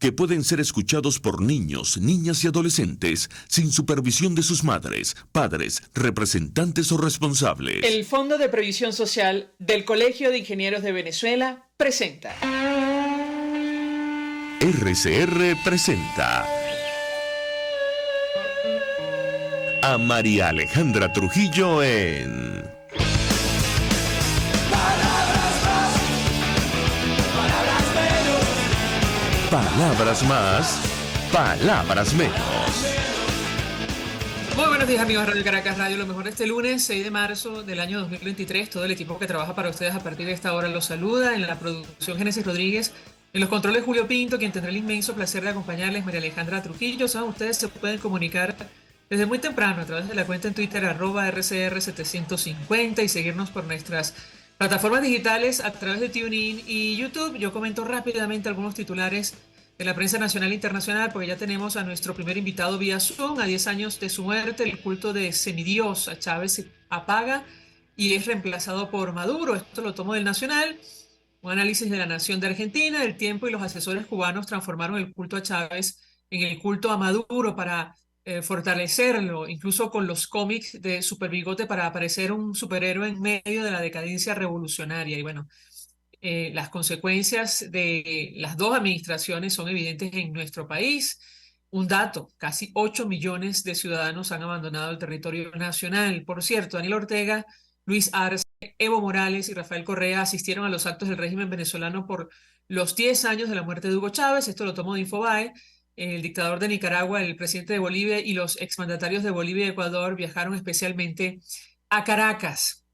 que pueden ser escuchados por niños, niñas y adolescentes sin supervisión de sus madres, padres, representantes o responsables. El Fondo de Previsión Social del Colegio de Ingenieros de Venezuela presenta. RCR presenta a María Alejandra Trujillo en Palabras más, palabras menos. Muy buenos días, amigos de Radio Caracas Radio. Lo mejor este lunes 6 de marzo del año 2023. Todo el equipo que trabaja para ustedes a partir de esta hora los saluda. En la producción, Génesis Rodríguez. En los controles, Julio Pinto, quien tendrá el inmenso placer de acompañarles, María Alejandra Trujillo. Saben, ustedes se pueden comunicar desde muy temprano a través de la cuenta en Twitter @RCR750 y seguirnos por nuestras plataformas digitales a través de TuneIn y YouTube. Yo comento rápidamente algunos titulares de la prensa nacional e internacional, porque ya tenemos a nuestro primer invitado vía Zoom. A 10 años de su muerte, el culto de semidios a Chávez se apaga y es reemplazado por Maduro. Esto lo tomo del Nacional. Un análisis de La Nación de Argentina. El Tiempo y los asesores cubanos transformaron el culto a Chávez en el culto a Maduro para fortalecerlo, incluso con los cómics de Super Bigote para aparecer un superhéroe en medio de la decadencia revolucionaria. Y bueno, las consecuencias de las dos administraciones son evidentes en nuestro país. Un dato, casi 8 millones de ciudadanos han abandonado el territorio nacional. Por cierto, Daniel Ortega, Luis Arce, Evo Morales y Rafael Correa asistieron a los actos del régimen venezolano por los 10 años de la muerte de Hugo Chávez. Esto lo tomo de Infobae. El dictador de Nicaragua, el presidente de Bolivia y los exmandatarios de Bolivia y Ecuador viajaron especialmente a Caracas.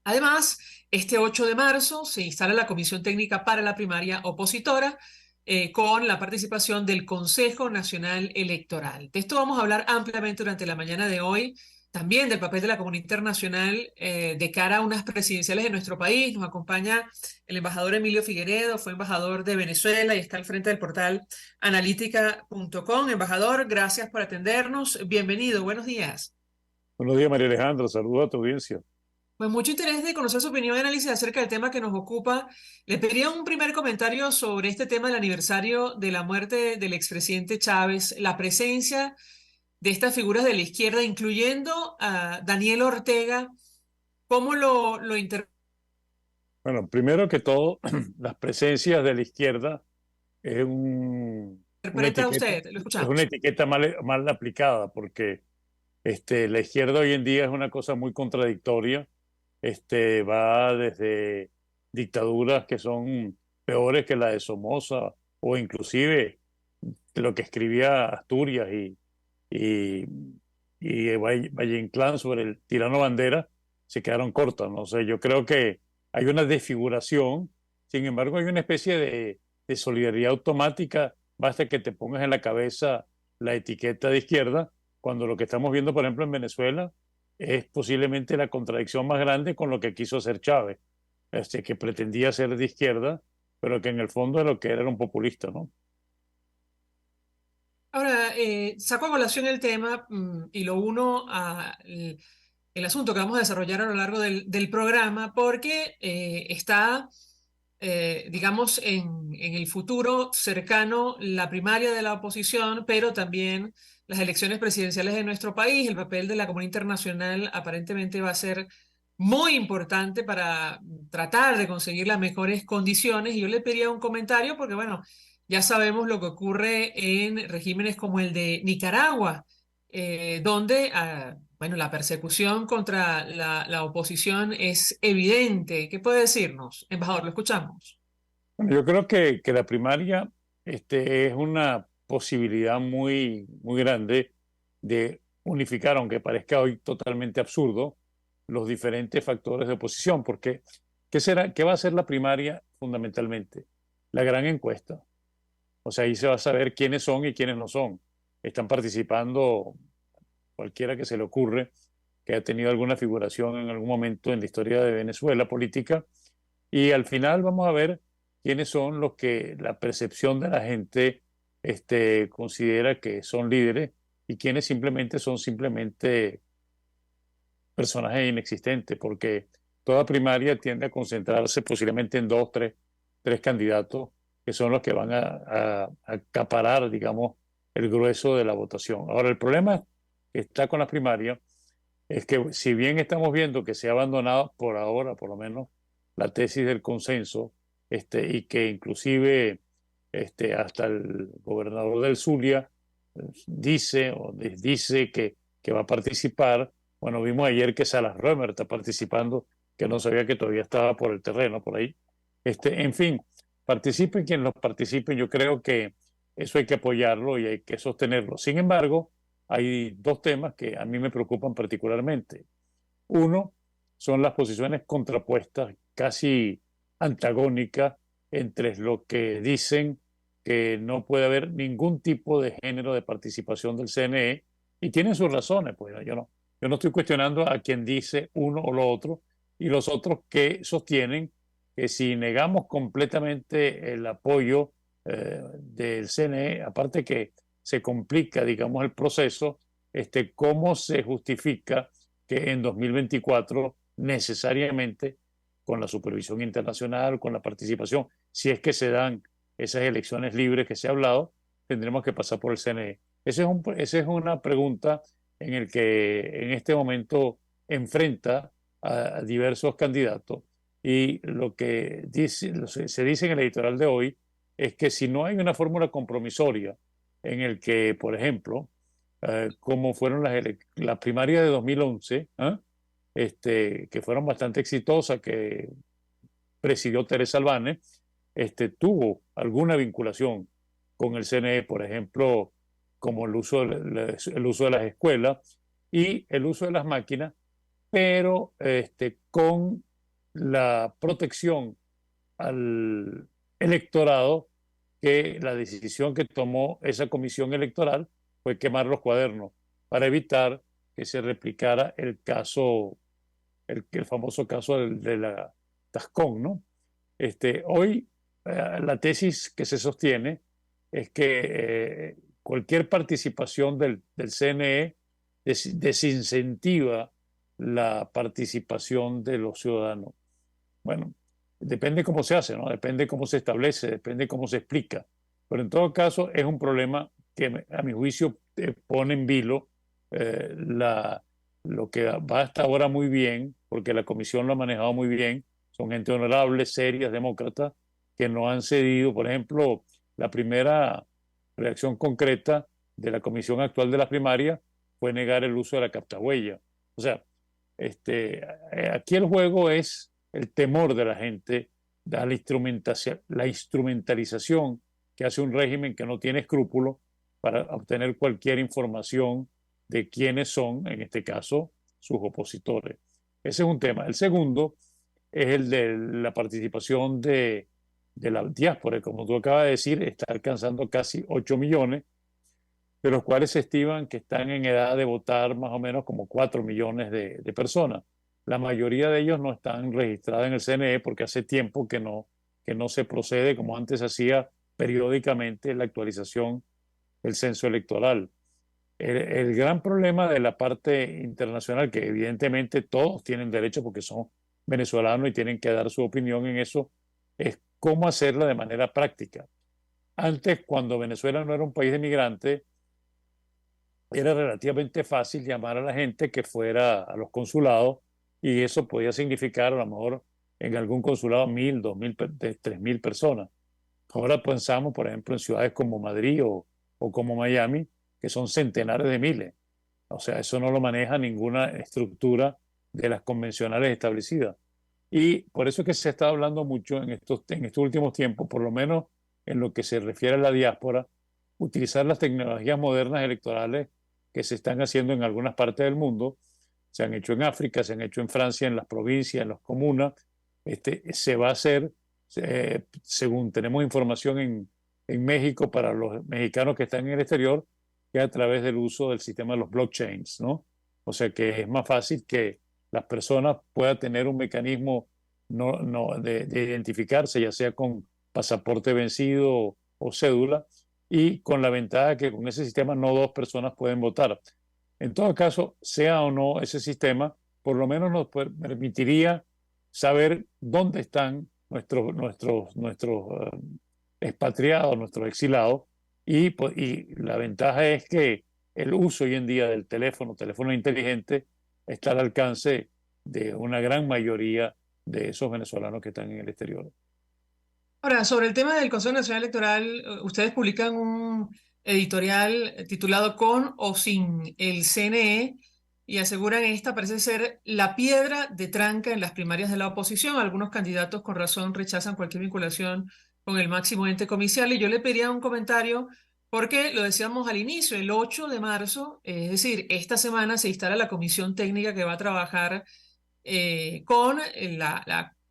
Además, este 8 de marzo se instala la Comisión Técnica para la Primaria Opositora con la participación del Consejo Nacional Electoral. De esto vamos a hablar ampliamente durante la mañana de hoy. También del papel de la comunidad internacional de cara a unas presidenciales de nuestro país. Nos acompaña el embajador Emilio Figueredo, fue embajador de Venezuela y está al frente del portal analítica.com. Embajador, gracias por atendernos. Bienvenido, buenos días. Buenos días, María Alejandra. Saludos a tu audiencia. Pues mucho interés de conocer su opinión y análisis acerca del tema que nos ocupa. Le pediría un primer comentario sobre este tema del aniversario de la muerte del expresidente Chávez, la presencia de estas figuras de la izquierda, incluyendo a Daniel Ortega. ¿Cómo lo interpreta Bueno, primero que todo, las presencias de la izquierda es usted? Lo es una escuchamos. etiqueta mal aplicada, porque la izquierda hoy en día es una cosa muy contradictoria. Va desde dictaduras que son peores que la de Somoza, o inclusive lo que escribía Asturias y, y Valle Inclán sobre el tirano Bandera, se quedaron cortas, ¿no? O sea, yo creo que hay una desfiguración. Sin embargo, hay una especie de solidaridad automática. Basta que te pongas en la cabeza la etiqueta de izquierda, cuando lo que estamos viendo, por ejemplo, en Venezuela, es posiblemente la contradicción más grande con lo que quiso hacer Chávez, que pretendía ser de izquierda, pero que en el fondo lo que era un populista, ¿no? Ahora, saco a colación el tema y lo uno a el asunto que vamos a desarrollar a lo largo del programa, porque está, digamos, en el futuro cercano la primaria de la oposición, pero también las elecciones presidenciales de nuestro país. El papel de la comunidad internacional aparentemente va a ser muy importante para tratar de conseguir las mejores condiciones. Y yo le pediría un comentario porque, bueno, ya sabemos lo que ocurre en regímenes como el de Nicaragua, donde, bueno, la persecución contra la oposición es evidente. ¿Qué puede decirnos, embajador? Lo escuchamos. Bueno, yo creo que la primaria es una posibilidad muy grande de unificar, aunque parezca hoy totalmente absurdo, los diferentes factores de oposición, porque ¿qué va a ser la primaria fundamentalmente? La gran encuesta. O sea, ahí se va a saber quiénes son y quiénes no son. Están participando cualquiera que se le ocurre, que haya tenido alguna figuración en algún momento en la historia de Venezuela política, y al final vamos a ver quiénes son los que la percepción de la gente considera que son líderes y quiénes son simplemente personajes inexistentes, porque toda primaria tiende a concentrarse posiblemente en tres candidatos que son los que van a acaparar, digamos, el grueso de la votación. Ahora, el problema que está con las primarias es que si bien estamos viendo que se ha abandonado por ahora, por lo menos, la tesis del consenso, y que inclusive hasta el gobernador del Zulia dice o dice que va a participar. Bueno, vimos ayer que Salas Römer está participando, que no sabía que todavía estaba por el terreno, por ahí. En fin, participen quien los participen, yo creo que eso hay que apoyarlo y hay que sostenerlo. Sin embargo, hay dos temas que a mí me preocupan particularmente. Uno, son las posiciones contrapuestas, casi antagónicas, entre lo que dicen que no puede haber ningún tipo de género de participación del CNE, y tienen sus razones, pues yo no estoy cuestionando a quien dice uno o lo otro, y los otros que sostienen que si negamos completamente el apoyo del CNE, aparte que se complica, digamos, el proceso, ¿cómo se justifica que en 2024 necesariamente con la supervisión internacional, con la participación, si es que se dan esas elecciones libres que se ha hablado, tendremos que pasar por el CNE? Esa es una pregunta en el que en este momento enfrenta a diversos candidatos, y lo que se dice en el editorial de hoy es que si no hay una fórmula compromisoria en el que, por ejemplo, como fueron las primarias de 2011, que fueron bastante exitosas, que presidió Teresa Albane, tuvo alguna vinculación con el CNE, por ejemplo, como el uso de las escuelas y el uso de las máquinas, pero con la protección al electorado, que la decisión que tomó esa comisión electoral fue quemar los cuadernos para evitar que se replicara el caso, el famoso caso de la Tascón, ¿no? Hoy la tesis que se sostiene es que cualquier participación del CNE desincentiva la participación de los ciudadanos. Bueno, depende cómo se hace, ¿no? Depende cómo se establece, depende cómo se explica. Pero en todo caso es un problema que a mi juicio pone en vilo lo que va hasta ahora muy bien, porque la comisión lo ha manejado muy bien. Son gente honorable, serias, demócratas, que no han cedido. Por ejemplo, la primera reacción concreta de la comisión actual de las primarias fue negar el uso de la captahuella. O sea, aquí el juego es el temor de la gente, la instrumentalización que hace un régimen que no tiene escrúpulos para obtener cualquier información de quiénes son, en este caso, sus opositores. Ese es un tema. El segundo es el de la participación de la diáspora. Como tú acabas de decir, está alcanzando casi 8 millones, de los cuales se estiman que están en edad de votar más o menos como 4 millones de personas. La mayoría de ellos no están registrados en el CNE porque hace tiempo que no se procede como antes se hacía periódicamente la actualización del censo electoral. El gran problema de la parte internacional, que evidentemente todos tienen derecho porque son venezolanos y tienen que dar su opinión en eso, es cómo hacerla de manera práctica. Antes, cuando Venezuela no era un país de migrantes, era relativamente fácil llamar a la gente que fuera a los consulados, y eso podía significar a lo mejor en algún consulado 1.000, 2.000, 3.000 personas. Ahora pensamos, por ejemplo, en ciudades como Madrid o como Miami, que son centenares de miles. O sea, eso no lo maneja ninguna estructura de las convencionales establecidas. Y por eso es que se está hablando mucho en estos últimos tiempos, por lo menos en lo que se refiere a la diáspora, utilizar las tecnologías modernas electorales que se están haciendo en algunas partes del mundo. Se han hecho en África, se han hecho en Francia, en las provincias, en las comunas. Se va a hacer, según tenemos información en México, para los mexicanos que están en el exterior, que a través del uso del sistema de los blockchains, ¿no? O sea que es más fácil que las personas puedan tener un mecanismo de identificarse, ya sea con pasaporte vencido o cédula, y con la ventaja que con ese sistema no dos personas pueden votar. En todo caso, sea o no ese sistema, por lo menos nos permitiría saber dónde están nuestros expatriados, nuestros exilados, y la ventaja es que el uso hoy en día del teléfono inteligente, está al alcance de una gran mayoría de esos venezolanos que están en el exterior. Ahora, sobre el tema del Consejo Nacional Electoral, ustedes publican un editorial titulado Con o sin el CNE y aseguran esta parece ser la piedra de tranca en las primarias de la oposición. Algunos candidatos con razón rechazan cualquier vinculación con el máximo ente comicial y yo le pediría un comentario porque lo decíamos al inicio, el 8 de marzo, es decir, esta semana se instala la comisión técnica que va a trabajar con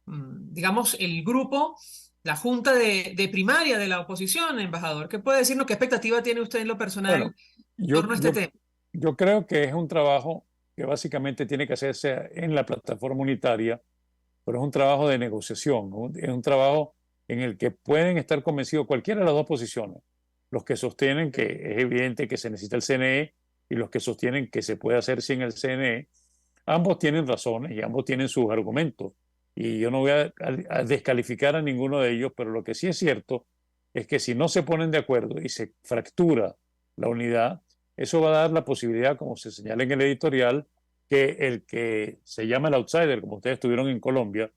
digamos, el grupo, la junta de primaria de la oposición, embajador. ¿Qué puede decirnos? ¿Qué expectativa tiene usted en lo personal Bueno, en yo, torno a este yo, tema? yo creo que es un trabajo que básicamente tiene que hacerse en la plataforma unitaria, pero es un trabajo de negociación, ¿no? Es un trabajo en el que pueden estar convencidos cualquiera de las dos posiciones, los que sostienen que es evidente que se necesita el CNE y los que sostienen que se puede hacer sin el CNE. Ambos tienen razones y ambos tienen sus argumentos. Y yo no voy a descalificar a ninguno de ellos, pero lo que sí es cierto es que si no se ponen de acuerdo y se fractura la unidad, eso va a dar la posibilidad, como se señala en el editorial, que el que se llama el outsider, como ustedes tuvieron en Colombia,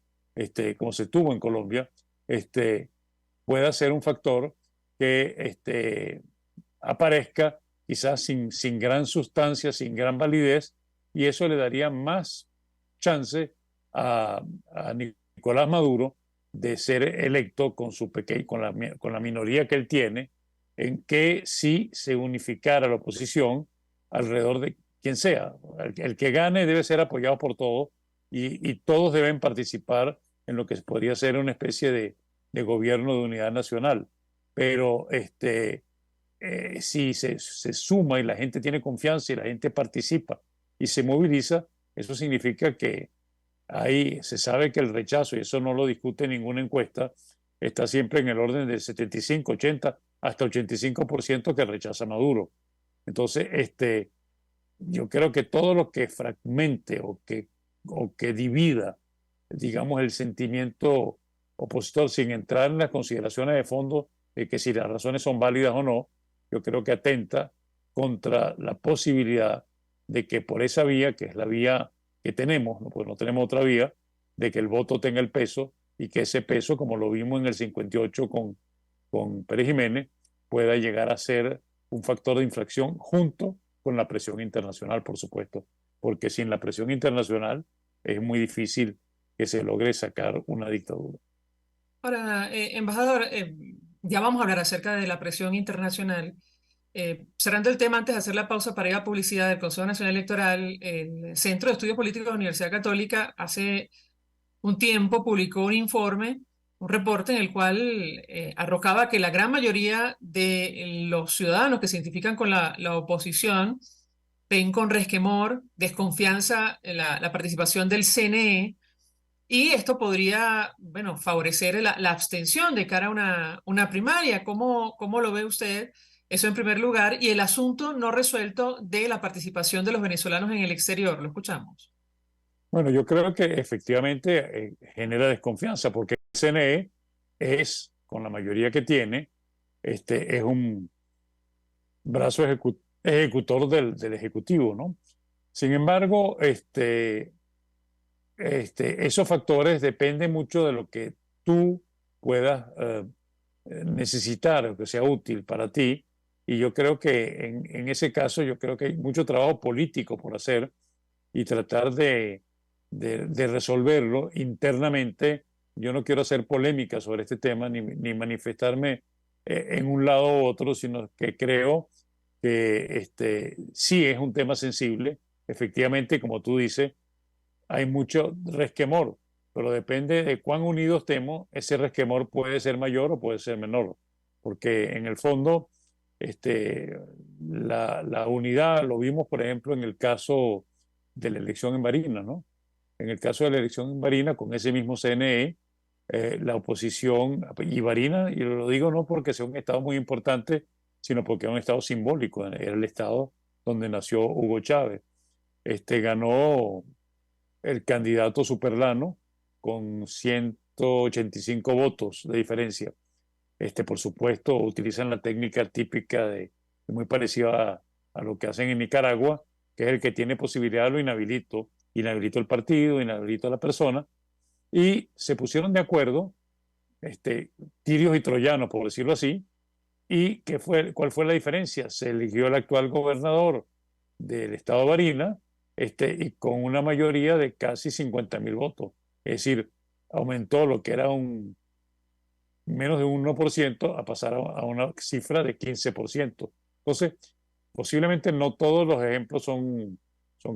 como se tuvo en Colombia, pueda ser un factor que aparezca quizás sin gran sustancia, sin gran validez, y eso le daría más chance a, a Nicolás Maduro de ser electo con, con la minoría que él tiene, en que si se unificara la oposición alrededor de quien sea. El que gane debe ser apoyado por todos y todos deben participar en lo que podría ser una especie de gobierno de unidad nacional. Pero si se suma y la gente tiene confianza y la gente participa y se moviliza, eso significa que ahí se sabe que el rechazo, y eso no lo discute ninguna encuesta, está siempre en el orden del 75, 80, hasta 85% que rechaza a Maduro. Entonces, yo creo que todo lo que fragmente o que divida, digamos, el sentimiento opositor sin entrar en las consideraciones de fondo de que si las razones son válidas o no, yo creo que atenta contra la posibilidad de que por esa vía, que es la vía que tenemos, ¿no? Pues no tenemos otra vía, de que el voto tenga el peso y que ese peso, como lo vimos en el 58 con Pérez Jiménez, pueda llegar a ser un factor de infracción junto con la presión internacional, por supuesto, porque sin la presión internacional es muy difícil que se logre sacar una dictadura. Ahora, embajador, ya vamos a hablar acerca de la presión internacional. Cerrando el tema, antes de hacer la pausa para ir a publicidad del Consejo Nacional Electoral, el Centro de Estudios Políticos de la Universidad Católica hace un tiempo publicó un informe, un reporte en el cual arrojaba que la gran mayoría de los ciudadanos que se identifican con la oposición ven con resquemor, desconfianza en la participación del CNE y esto podría, bueno, favorecer la abstención de cara a una primaria. ¿Cómo lo ve usted? Eso en primer lugar. Y el asunto no resuelto de la participación de los venezolanos en el exterior. Lo escuchamos. Bueno, yo creo que efectivamente genera desconfianza porque el CNE es, con la mayoría que tiene, es un brazo ejecutor del Ejecutivo, ¿no? Sin embargo, esos factores dependen mucho de lo que tú puedas necesitar o que sea útil para ti. Y yo creo que en ese caso, yo creo que hay mucho trabajo político por hacer y tratar de resolverlo internamente. Yo no quiero hacer polémica sobre este tema ni manifestarme en un lado u otro, sino que creo que sí es un tema sensible. Efectivamente, como tú dices, hay mucho resquemor, pero depende de cuán unidos estemos, ese resquemor puede ser mayor o puede ser menor, porque en el fondo la unidad lo vimos, por ejemplo, en el caso de la elección en Barinas, ¿no? En el caso de la elección en Barinas, con ese mismo CNE, la oposición, y Barinas, y lo digo no porque sea un estado muy importante, sino porque es un estado simbólico, era el estado donde nació Hugo Chávez. Ganó el candidato Superlano con 185 votos de diferencia. Por supuesto, utilizan la técnica típica muy parecida a lo que hacen en Nicaragua, que es el que tiene posibilidad lo inhabilito, inhabilito el partido, inhabilito a la persona, y se pusieron de acuerdo, tirios y troyanos, por decirlo así, y ¿cuál fue la diferencia? Se eligió el actual gobernador del estado de Barinas, y con una mayoría de casi 50.000 votos. Es decir, aumentó lo que era menos de un 1% a pasar a una cifra de 15%. Entonces, posiblemente no todos los ejemplos son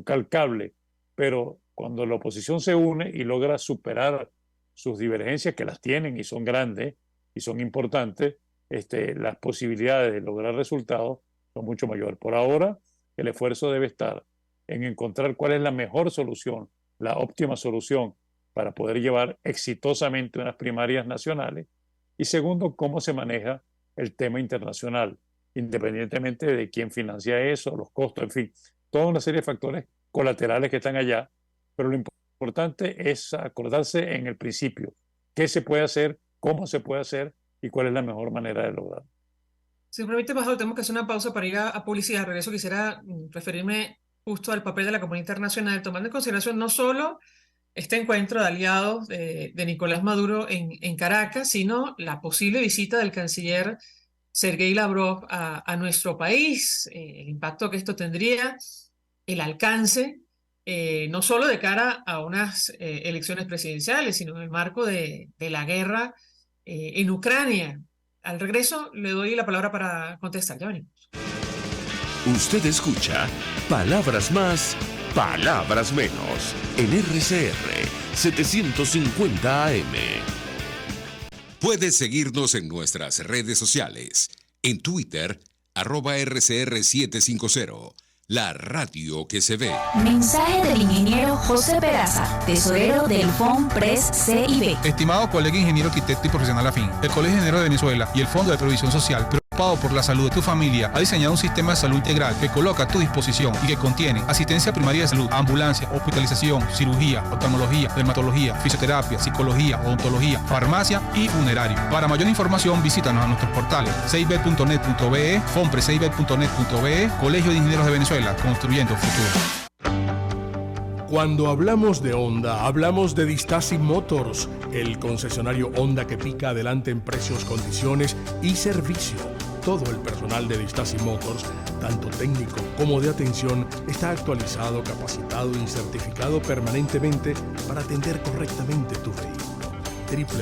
calcables, pero cuando la oposición se une y logra superar sus divergencias, que las tienen y son grandes y son importantes, las posibilidades de lograr resultados son mucho mayores. Por ahora, el esfuerzo debe estar en encontrar cuál es la mejor solución, la óptima solución para poder llevar exitosamente unas primarias nacionales. Y segundo, cómo se maneja el tema internacional, independientemente de quién financia eso, los costos, en fin, toda una serie de factores colaterales que están allá. Pero lo importante es acordarse en el principio qué se puede hacer, cómo se puede hacer y cuál es la mejor manera de lograrlo. Si me permite, embajador, tenemos que hacer una pausa para ir a publicidad. De regreso quisiera referirme justo al papel de la comunidad internacional, tomando en consideración no solo este encuentro de aliados de Nicolás Maduro en Caracas, sino la posible visita del canciller Sergei Lavrov a nuestro país, el impacto que esto tendría, el alcance, no solo de cara a unas elecciones presidenciales, sino en el marco de la guerra en Ucrania. Al regreso le doy la palabra para contestar. Ya venimos. Usted escucha Palabras Más, Palabras Menos en RCR 750 AM. Puedes seguirnos en nuestras redes sociales. En Twitter, @RCR750. La radio que se ve. Mensaje del ingeniero José Peraza, tesorero del FONPRES CIB. Estimado colega ingeniero arquitecto y profesional afín, el Colegio de Ingenieros de Venezuela y el Fondo de Previsión Social, preocupado por la salud de tu familia, ha diseñado un sistema de salud integral que coloca a tu disposición y que contiene asistencia primaria de salud, ambulancia, hospitalización, cirugía, oftalmología, dermatología, fisioterapia, psicología, odontología, farmacia y funerario. Para mayor información, visítanos a nuestros portales cib.net.be, fonprescib.net.be, Colegio de Ingenieros de Venezuela, construyendo futuro. Cuando hablamos de Honda, hablamos de Distasi Motors, el concesionario Honda que pica adelante en precios, condiciones y servicio. Todo el personal de Distasi Motors, tanto técnico como de atención, está actualizado, capacitado y certificado permanentemente para atender correctamente tu vehículo.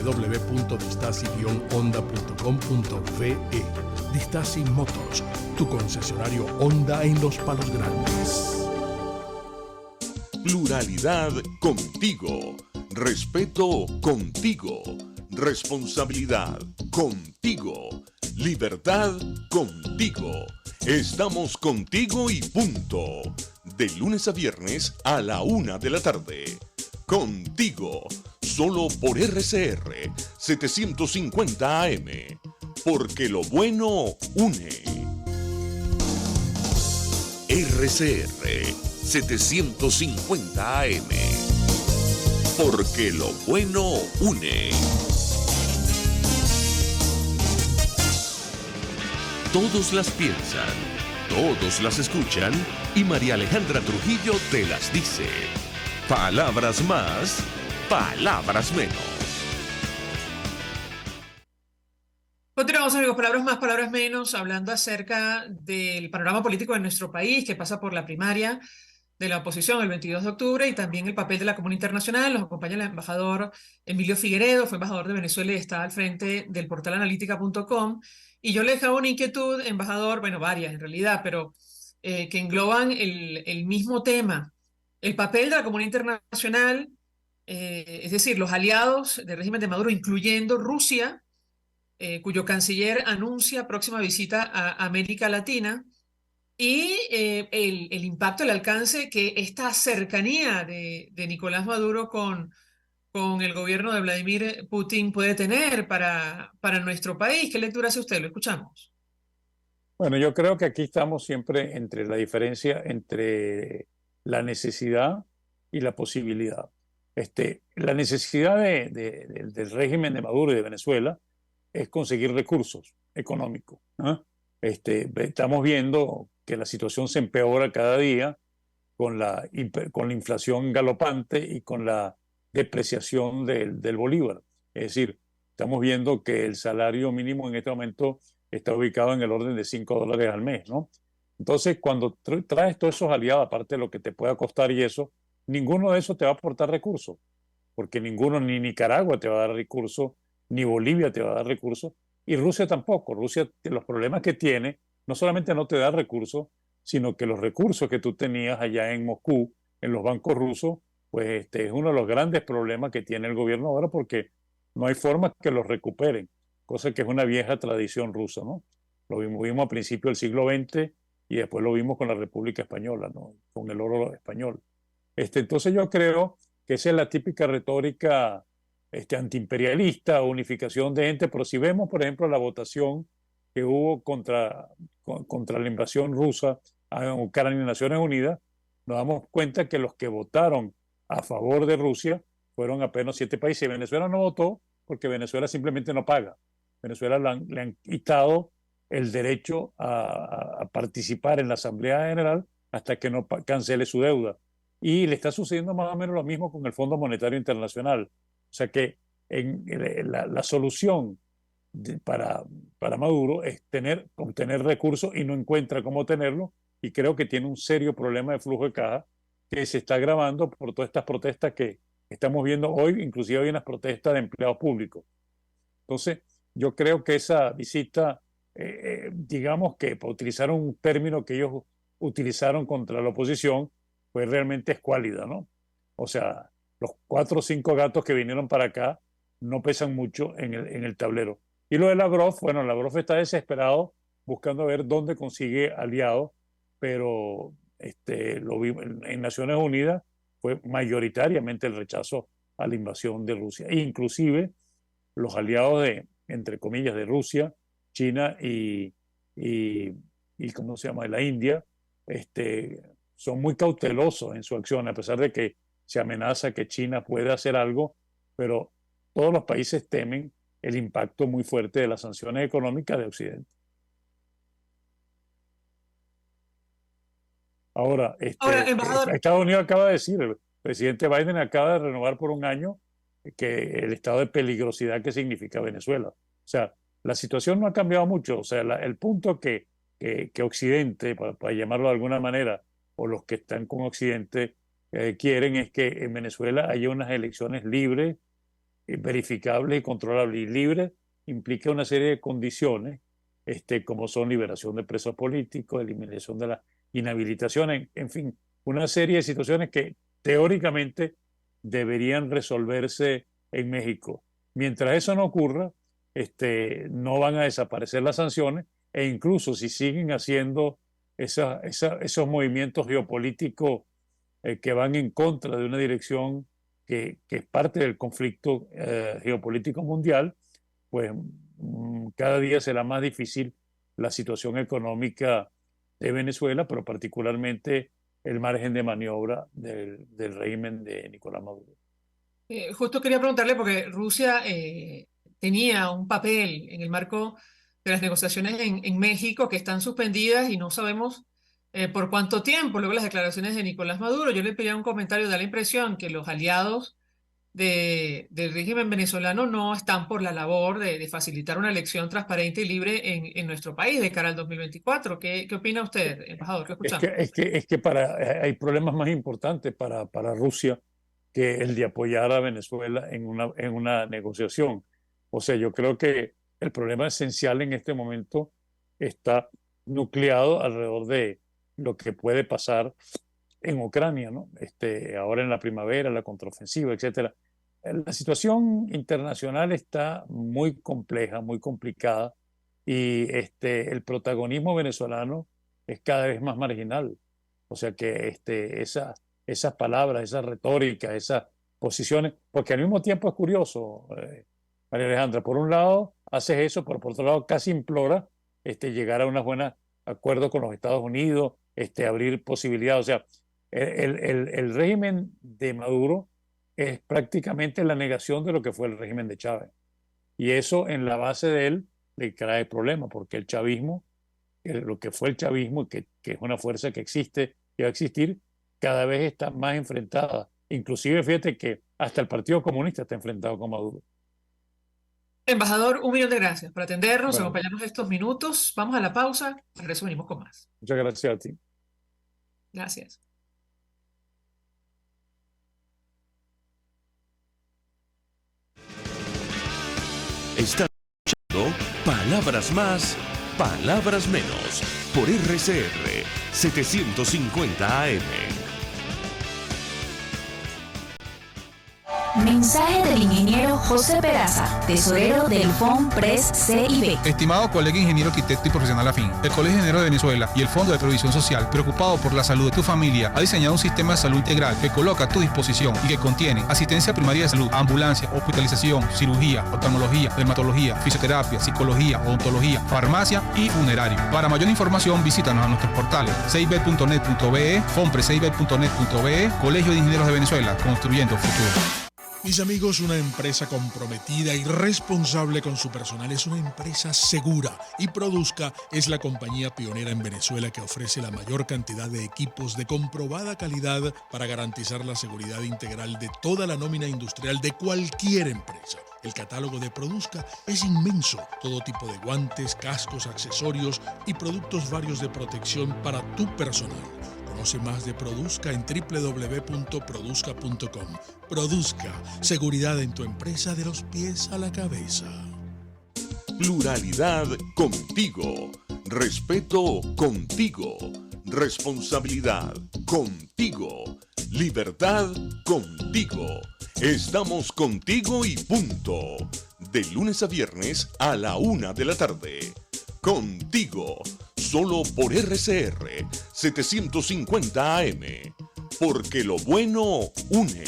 www.distasi-honda.com.ve. Distasi Motors, tu concesionario Honda en Los Palos Grandes. Pluralidad contigo. Respeto contigo. Responsabilidad contigo. Libertad contigo. Estamos contigo y punto. De lunes a viernes a la 1 de la tarde. Contigo. Solo por RCR 750 AM. Porque lo bueno une. RCR 750 AM. Porque lo bueno une. Todos las piensan, todos las escuchan y María Alejandra Trujillo te las dice. Palabras más, palabras menos. Continuamos, amigos, palabras más, palabras menos, hablando acerca del panorama político de nuestro país, que pasa por la primaria de la oposición el 22 de octubre y también el papel de la comunidad internacional. Nos acompaña el embajador Emilio Figueredo, fue embajador de Venezuela y está al frente del portal analítica.com. Y yo le dejaba una inquietud, embajador, bueno, varias en realidad, pero que engloban el mismo tema, el papel de la comunidad internacional, es decir, los aliados del régimen de Maduro, incluyendo Rusia, cuyo canciller anuncia próxima visita a América Latina, y el impacto, el alcance que esta cercanía de Nicolás Maduro con el gobierno de Vladimir Putin puede tener para nuestro país. ¿Qué lectura hace usted? Lo escuchamos. Bueno, yo creo que aquí estamos siempre entre la diferencia entre la necesidad y la posibilidad. La necesidad del régimen de Maduro y de Venezuela es conseguir recursos económicos, ¿no? Estamos viendo que la situación se empeora cada día con la inflación galopante y con la depreciación del bolívar. Es decir, estamos viendo que el salario mínimo en este momento está ubicado en el orden de $5 al mes, ¿no? Entonces, cuando traes todos esos aliados, aparte de lo que te pueda costar y eso, ninguno de esos te va a aportar recursos, porque ninguno, ni Nicaragua te va a dar recursos, ni Bolivia te va a dar recursos, y Rusia tampoco. Rusia, los problemas que tiene, no solamente no te da recursos, sino que los recursos que tú tenías allá en Moscú, en los bancos rusos, pues es uno de los grandes problemas que tiene el gobierno ahora, porque no hay forma que los recuperen, cosa que es una vieja tradición rusa, ¿no? Lo vimos a principios del siglo XX y después lo vimos con la República Española, ¿no? Con el oro español. Entonces yo creo que esa es la típica retórica antiimperialista, unificación de gente, pero si vemos, por ejemplo, la votación que hubo contra la invasión rusa a Ucrania en Naciones Unidas, nos damos cuenta que los que votaron a favor de Rusia fueron apenas 7 países. Venezuela no votó porque Venezuela simplemente no paga. Venezuela le han quitado el derecho a participar en la Asamblea General hasta que no cancele su deuda. Y le está sucediendo más o menos lo mismo con el Fondo Monetario Internacional. O sea que la solución para Maduro es obtener recursos y no encuentra cómo tenerlo, y creo que tiene un serio problema de flujo de caja que se está agravando por todas estas protestas que estamos viendo hoy, inclusive hay unas protestas de empleados públicos. Entonces, yo creo que esa visita, digamos que para utilizar un término que ellos utilizaron contra la oposición, pues realmente escuálida, ¿no? O sea, los 4 o 5 gatos que vinieron para acá no pesan mucho en el tablero. Y lo de Lavrov, bueno, Lavrov está desesperado buscando ver dónde consigue aliados, pero lo vimos en Naciones Unidas fue mayoritariamente el rechazo a la invasión de Rusia. E inclusive los aliados entre comillas, de Rusia, China y ¿cómo se llama?, de la India, son muy cautelosos en su acción, a pesar de que se amenaza que China puede hacer algo, pero todos los países temen el impacto muy fuerte de las sanciones económicas de Occidente. Ahora, embajador, Estados Unidos acaba de decir, el presidente Biden acaba de renovar por un año que el estado de peligrosidad que significa Venezuela. O sea, la situación no ha cambiado mucho. O sea, el punto que Occidente, para llamarlo de alguna manera, o los que están con Occidente, quieren es que en Venezuela haya unas elecciones libres, verificables y controlables. Y libres implica una serie de condiciones, como son liberación de presos políticos, eliminación de la inhabilitación, en fin, una serie de situaciones que teóricamente deberían resolverse en México. Mientras eso no ocurra, no van a desaparecer las sanciones, e incluso si siguen haciendo esos movimientos geopolíticos que van en contra de una dirección que es parte del conflicto geopolítico mundial, pues cada día será más difícil la situación económica de Venezuela, pero particularmente el margen de maniobra del régimen de Nicolás Maduro. justo quería preguntarle, porque Rusia tenía un papel en el marco de las negociaciones en México que están suspendidas y no sabemos por cuánto tiempo. Luego las declaraciones de Nicolás Maduro, yo le pedía un comentario, da la impresión que los aliados del régimen venezolano no están por la labor de facilitar una elección transparente y libre en nuestro país de cara al 2024. ¿Qué opina usted, embajador? ¿Qué escuchamos? Es que hay problemas más importantes para Rusia que el de apoyar a Venezuela en una negociación. O sea, yo creo que el problema esencial en este momento está nucleado alrededor de lo que puede pasar en Ucrania, ¿no? Ahora en la primavera, la contraofensiva, etcétera. La situación internacional está muy compleja, muy complicada, y el protagonismo venezolano es cada vez más marginal. O sea que esas palabras, esas retóricas, esas posiciones, porque al mismo tiempo es curioso, María Alejandra, por un lado haces eso, pero por otro lado casi implora llegar a unos buenos acuerdos con los Estados Unidos, abrir posibilidades. O sea, el régimen de Maduro es prácticamente la negación de lo que fue el régimen de Chávez. Y eso en la base de él le trae problemas, porque el chavismo, lo que fue el chavismo, que es una fuerza que existe y va a existir, cada vez está más enfrentada. Inclusive, fíjate que hasta el Partido Comunista está enfrentado con Maduro. Embajador, 1 millón de gracias por atendernos, Bueno, acompañarnos estos minutos. Vamos a la pausa. Al regreso venimos con más. muchas gracias a ti. Gracias. Está escuchando Palabras Más, Palabras Menos por RCR 750 AM. Mensaje del ingeniero José Peraza, tesorero del FONPRES CIB. Estimado colega ingeniero arquitecto y profesional afín, el Colegio de Ingenieros de Venezuela y el Fondo de Previsión Social, preocupado por la salud de tu familia, ha diseñado un sistema de salud integral que coloca a tu disposición y que contiene asistencia primaria de salud, ambulancia, hospitalización, cirugía, oftalmología, dermatología, fisioterapia, psicología, odontología, farmacia y funerario. Para mayor información, visítanos a nuestros portales cib.net.be, fonprescib.net.be, Colegio de Ingenieros de Venezuela, construyendo futuro. Mis amigos, una empresa comprometida y responsable con su personal es una empresa segura, y Produzca es la compañía pionera en Venezuela que ofrece la mayor cantidad de equipos de comprobada calidad para garantizar la seguridad integral de toda la nómina industrial de cualquier empresa. El catálogo de Produzca es inmenso, todo tipo de guantes, cascos, accesorios y productos varios de protección para tu personal. Conoce más de Produzca en www.produzca.com. Produzca, seguridad en tu empresa de los pies a la cabeza. Pluralidad contigo. Respeto contigo. Responsabilidad contigo. Libertad contigo. Estamos contigo y punto. De lunes a viernes a la 1 de la tarde. Contigo. Solo por RCR 750 AM. Porque lo bueno une.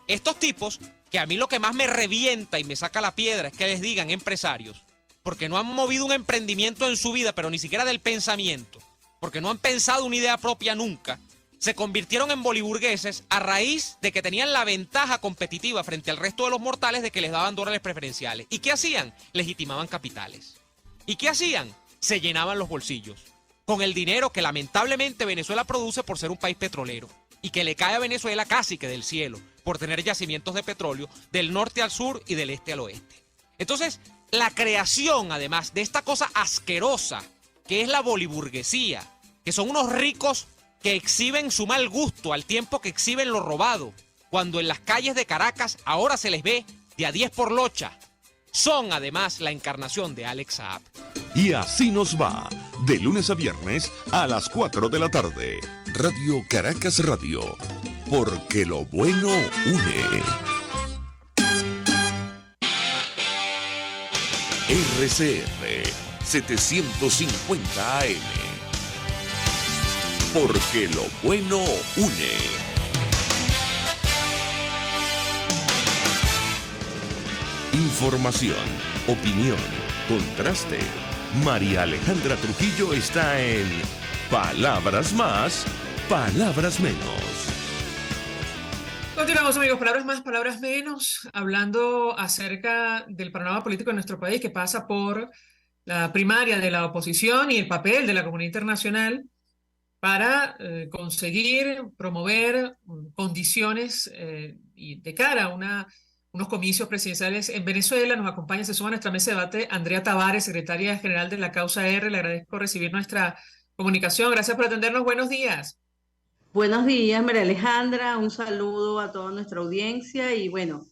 Estos tipos, que a mí lo que más me revienta y me saca la piedra es que les digan empresarios, porque no han movido un emprendimiento en su vida, pero ni siquiera del pensamiento, porque no han pensado una idea propia nunca, se convirtieron en boliburgueses a raíz de que tenían la ventaja competitiva frente al resto de los mortales de que les daban dólares preferenciales. ¿Y qué hacían? Legitimaban capitales. ¿Y qué hacían? Se llenaban los bolsillos con el dinero que lamentablemente Venezuela produce por ser un país petrolero y que le cae a Venezuela casi que del cielo por tener yacimientos de petróleo del norte al sur y del este al oeste. Entonces, la creación además de esta cosa asquerosa que es la boliburguesía, que son unos ricos que exhiben su mal gusto al tiempo que exhiben lo robado, cuando en las calles de Caracas ahora se les ve de a 10 por locha, son además la encarnación de Alex Saab. Y así nos va, de lunes a viernes a las 4 de la tarde. Radio Caracas Radio, porque lo bueno une. RCR 750 AM, porque lo bueno une. Información, opinión, contraste. María Alejandra Trujillo está en Palabras Más, Palabras Menos. Continuamos, amigos, palabras más, palabras menos, hablando acerca del panorama político de nuestro país que pasa por la primaria de la oposición y el papel de la comunidad internacional para conseguir promover condiciones y de cara a unos comicios presidenciales en Venezuela. Nos acompaña, se suma a nuestra mesa de debate Andrea Tavares, secretaria general de la Causa R. Le agradezco recibir nuestra comunicación. Gracias por atendernos. Buenos días. Buenos días, María Alejandra. Un saludo a toda nuestra audiencia y bueno,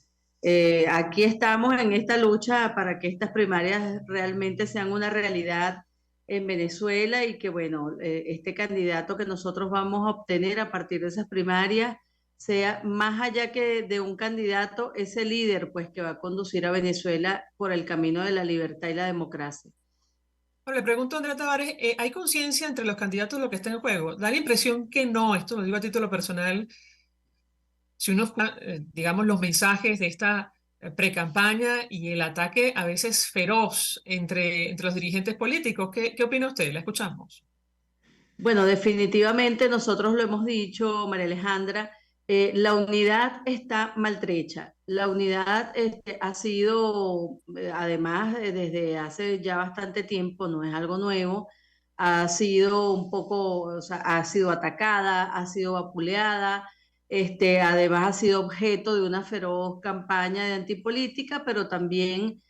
aquí estamos en esta lucha para que estas primarias realmente sean una realidad en Venezuela y que bueno, este candidato que nosotros vamos a obtener a partir de esas primarias sea más allá que de un candidato, ese líder pues que va a conducir a Venezuela por el camino de la libertad y la democracia. Bueno, le pregunto a Andrea Tavares, ¿hay conciencia entre los candidatos de lo que está en juego? Da la impresión que no, esto lo digo a título personal, si uno, digamos, los mensajes de esta precampaña y el ataque a veces feroz entre los dirigentes políticos. ¿Qué opina usted? La escuchamos. Bueno, definitivamente nosotros lo hemos dicho, María Alejandra, La unidad está maltrecha. La unidad ha sido, además, desde hace ya bastante tiempo, no es algo nuevo, ha sido un poco, o sea, ha sido atacada, ha sido vapuleada, además ha sido objeto de una feroz campaña de antipolítica, pero también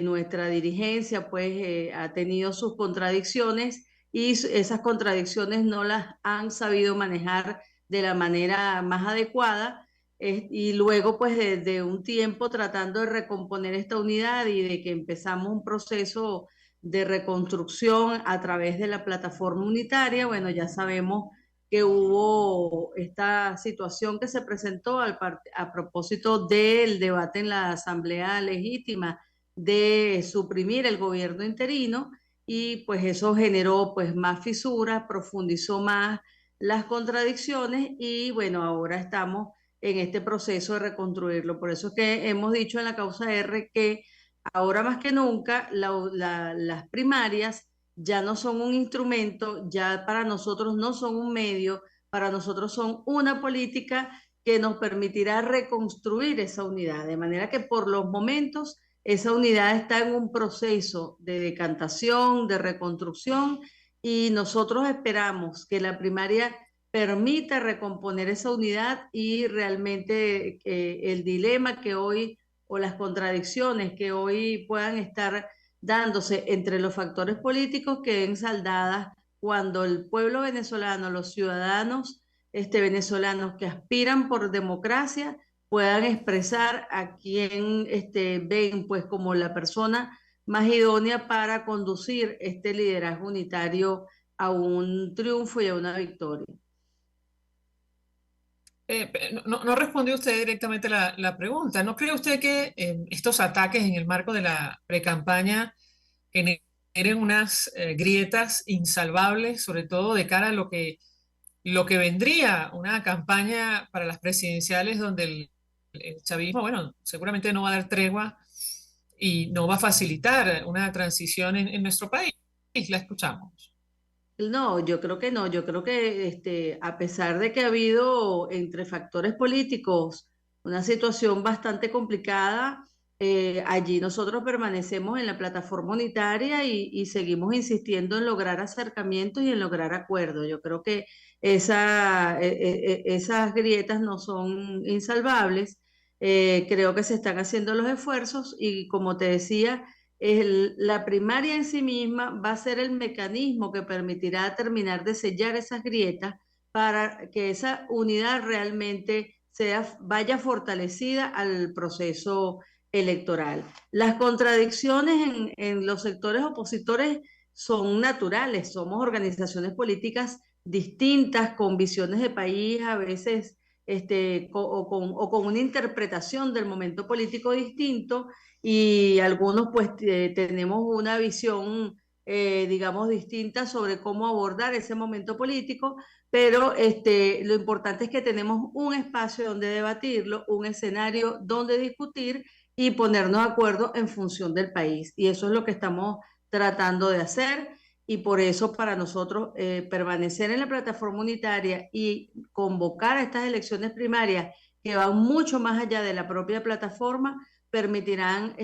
nuestra dirigencia pues ha tenido sus contradicciones y esas contradicciones no las han sabido manejar de la manera más adecuada, y luego pues de un tiempo tratando de recomponer esta unidad y de que empezamos un proceso de reconstrucción a través de la plataforma unitaria. Bueno, ya sabemos que hubo esta situación que se presentó a propósito del debate en la Asamblea Legítima de suprimir el gobierno interino, y pues eso generó pues más fisuras, profundizó más las contradicciones y bueno, ahora estamos en este proceso de reconstruirlo. Por eso es que hemos dicho en la causa R que ahora más que nunca las primarias ya no son un instrumento, ya para nosotros no son un medio, para nosotros son una política que nos permitirá reconstruir esa unidad. De manera que por los momentos esa unidad está en un proceso de decantación, de reconstrucción, y nosotros esperamos que la primaria permita recomponer esa unidad y realmente el dilema que hoy o las contradicciones que hoy puedan estar dándose entre los factores políticos queden saldadas cuando el pueblo venezolano, los ciudadanos venezolanos que aspiran por democracia puedan expresar a quien ven pues como la persona más idónea para conducir este liderazgo unitario a un triunfo y a una victoria. No respondió usted directamente la pregunta. ¿No cree usted que estos ataques en el marco de la precampaña generen unas grietas insalvables, sobre todo de cara a lo que vendría, una campaña para las presidenciales donde el chavismo, bueno, seguramente no va a dar tregua y no va a facilitar una transición en nuestro país? La escuchamos. No, yo creo que no. Yo creo que a pesar de que ha habido entre factores políticos una situación bastante complicada, allí nosotros permanecemos en la plataforma unitaria y seguimos insistiendo en lograr acercamientos y en lograr acuerdos. Yo creo que esas grietas no son insalvables. Creo que se están haciendo los esfuerzos y como te decía, la primaria en sí misma va a ser el mecanismo que permitirá terminar de sellar esas grietas para que esa unidad realmente vaya fortalecida al proceso electoral. Las contradicciones en los sectores opositores son naturales, somos organizaciones políticas distintas, con visiones de país a veces o con una interpretación del momento político distinto, y algunos pues tenemos una visión, digamos, distinta sobre cómo abordar ese momento político, pero lo importante es que tenemos un espacio donde debatirlo, un escenario donde discutir y ponernos de acuerdo en función del país. Y eso es lo que estamos tratando de hacer, y por eso para nosotros permanecer en la plataforma unitaria y convocar a estas elecciones primarias que van mucho más allá de la propia plataforma permitirán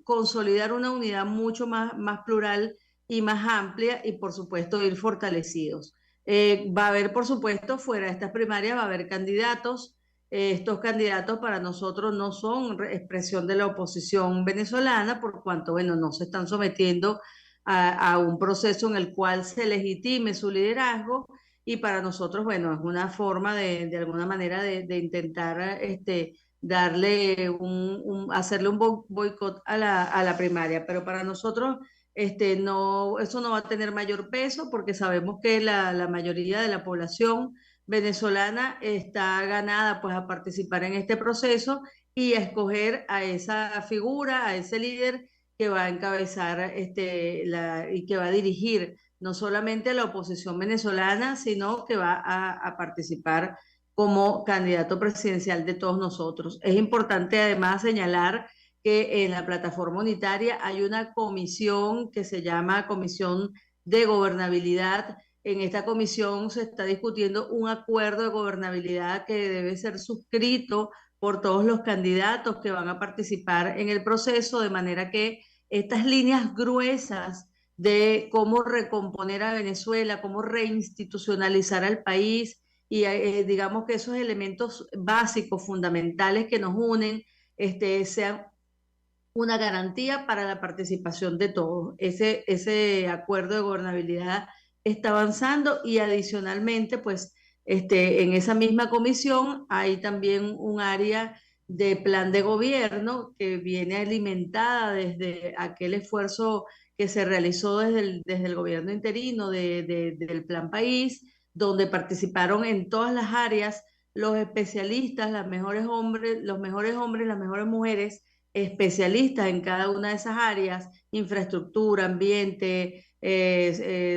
consolidar una unidad mucho más plural y más amplia, y por supuesto ir fortalecidos. Va a haber, por supuesto, fuera de estas primarias va a haber candidatos. Estos candidatos para nosotros no son expresión de la oposición venezolana, por cuanto, bueno, no se están sometiendo a un proceso en el cual se legitime su liderazgo, y para nosotros, bueno, es una forma de alguna manera de intentar darle hacerle un boicot a la primaria, pero para nosotros no, eso no va a tener mayor peso porque sabemos que la mayoría de la población venezolana está ganada pues a participar en este proceso y a escoger a esa figura, a ese líder que va a encabezar y que va a dirigir no solamente a la oposición venezolana, sino que va a participar como candidato presidencial de todos nosotros. Es importante además señalar que en la plataforma unitaria hay una comisión que se llama Comisión de Gobernabilidad, en esta comisión se está discutiendo un acuerdo de gobernabilidad que debe ser suscrito por todos los candidatos que van a participar en el proceso, de manera que estas líneas gruesas de cómo recomponer a Venezuela, cómo reinstitucionalizar al país, y digamos que esos elementos básicos, fundamentales que nos unen, sean una garantía para la participación de todos. Ese acuerdo de gobernabilidad está avanzando y adicionalmente, pues, en esa misma comisión hay también un área de plan de gobierno que viene alimentada desde aquel esfuerzo que se realizó desde el gobierno interino del Plan País, donde participaron en todas las áreas los especialistas, los mejores hombres, las mejores mujeres, especialistas en cada una de esas áreas: infraestructura, ambiente,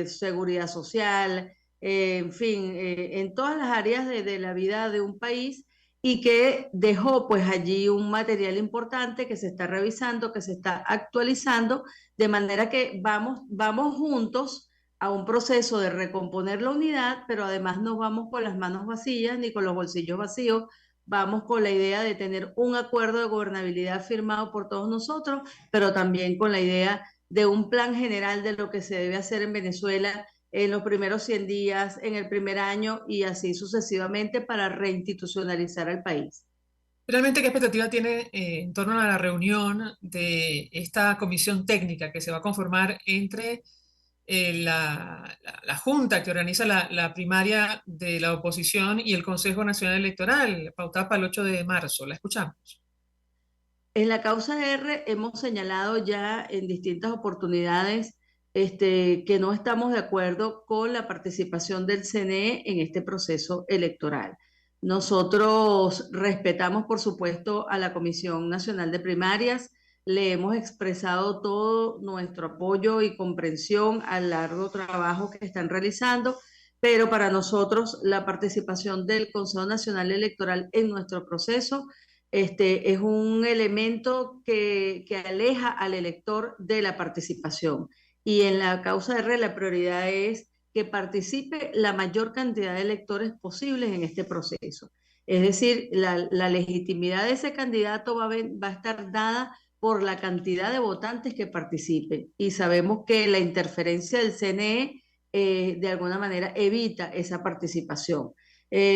seguridad social, en fin, en todas las áreas de la vida de un país, y que dejó pues allí un material importante que se está revisando, que se está actualizando, de manera que vamos juntos a un proceso de recomponer la unidad, pero además no vamos con las manos vacías ni con los bolsillos vacíos. Vamos con la idea de tener un acuerdo de gobernabilidad firmado por todos nosotros, pero también con la idea de un plan general de lo que se debe hacer en Venezuela en los primeros 100 días, en el primer año y así sucesivamente, para reinstitucionalizar al país. Realmente, ¿qué expectativa tiene en torno a la reunión de esta comisión técnica que se va a conformar entre la Junta que organiza la primaria de la oposición y el Consejo Nacional Electoral, pautada para el 8 de marzo? La escuchamos. En la causa R hemos señalado ya en distintas oportunidades que no estamos de acuerdo con la participación del CNE en este proceso electoral. Nosotros respetamos, por supuesto, a la Comisión Nacional de Primarias. Le hemos expresado todo nuestro apoyo y comprensión al largo trabajo que están realizando, pero para nosotros la participación del Consejo Nacional Electoral en nuestro proceso es un elemento que aleja al elector de la participación. Y en la causa R la prioridad es que participe la mayor cantidad de electores posibles en este proceso. Es decir, la legitimidad de ese candidato va a estar dada por la cantidad de votantes que participen. Y sabemos que la interferencia del CNE de alguna manera evita esa participación.